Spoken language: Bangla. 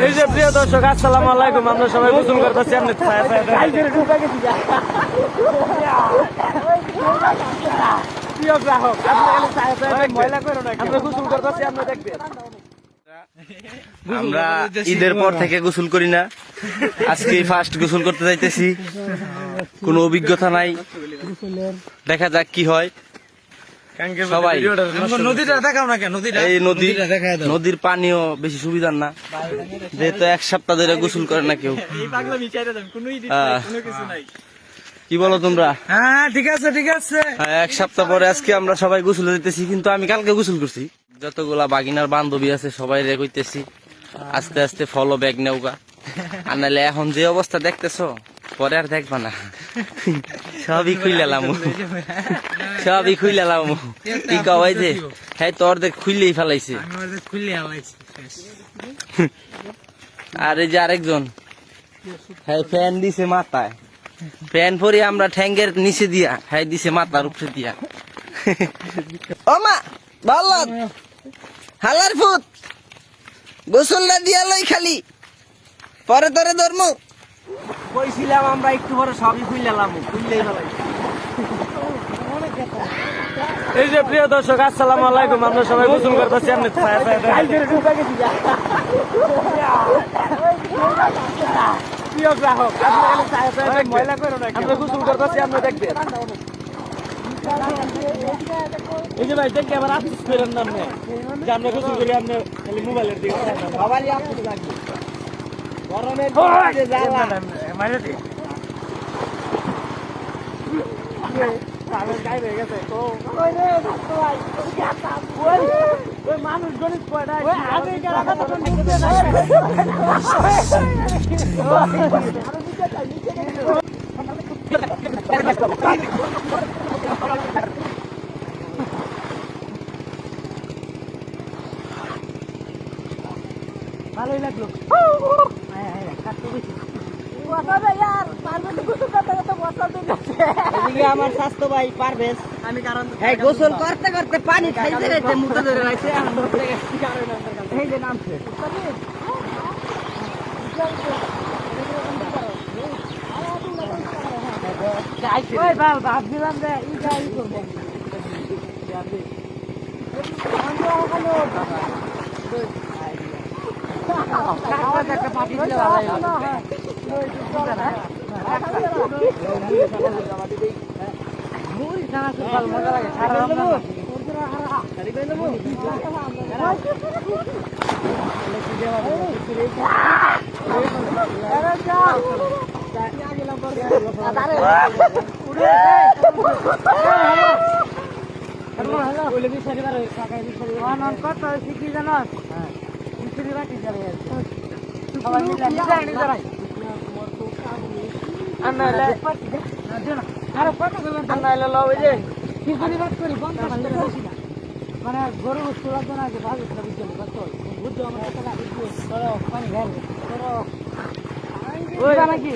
এই যে প্রিয় দর্শক, আসসালামু আলাইকুম। আমরা সবাই গোসল করতেছি। আমরা প্রিয় গ্রাহক, আমরা গোসল করতেছি, আমরা দেখবেন। আমরা ঈদের পর থেকে গোসল করি না, আজকে ফার্স্ট গোসল করতে যাইতেছি। কোনো অভিজ্ঞতা নাই, দেখা যাক কি হয়। সবাই নদীটা দেখাও না কেন? এই নদীর পানিও বেশি সুবিধার না, যেহেতু এক সপ্তাহ ধরে গোসল করে না কেউ। কি বলো তোমরা? হ্যাঁ, ঠিক আছে ঠিক আছে। এক সপ্তাহ পরে আজকে আমরা সবাই গোসলে যেতেছি, কিন্তু আমি কালকে গোসল করছি। যতগুলা বাগিনার বান্ধবী আছে সবাই রে কইতেছি আস্তে আস্তে ফলো ব্যাগ নেওগা, আর নাহলে এখন যে অবস্থা দেখতেছো পরে আর দেখবা না। সবই খুইলালাম, সবই খুইলালাম। কি কয় যে হ্যাঁ তোর দেখ খুইলেই ফেলাইছে। আর এই যে আরেকজন হ্যাঁ ফ্যান দিছে মাথায়, ফ্যান পরে আমরা ঠ্যাঙ্গের নিচে দিয়া, হ্যাঁ দিছে মাথার উপরে দিয়া। ও মা ভালো হালার ফুট গোসল না দিয়া লই খালি পরে তোরে ধর্ম কইছিলাম আমরা একটু পরে সবই খুইলালাম, খুইলেই ফেলাইছে। এই যে প্রিয় দর্শক, আসসালামু আলাইকুম। আমরা সবাই গোসল করতেছি। আমরা প্রিয় গ্রাহক, আমরা গোসল করতেছি, আমরা দেখবেন। এই যে ভাই দেখি আবার আফসোস করেন না আপনি যে আমরা গোসল করি, আপনি খালি মোবাইলের দিকে সবারই আফসোস লাগবে গরমের যে জ্বালা মাইরে দি গায়ে হয়ে গেছে তো ওই মানুষ গণিত পড়া আমি ভালোই লাগলো। আমার স্বাস্থ্য ভাই পারবেশ, আমি কারণ গোসল করতে করতে পানি খাইতে খাইতে মুখে ধরে রাখছে। এই যে নামছে ভাবছিলাম যে মজা লাগে। মানে গরু বস্তু লাগবে না, যে ভালো বুঝছো আমার পানি খেয়াল নাকি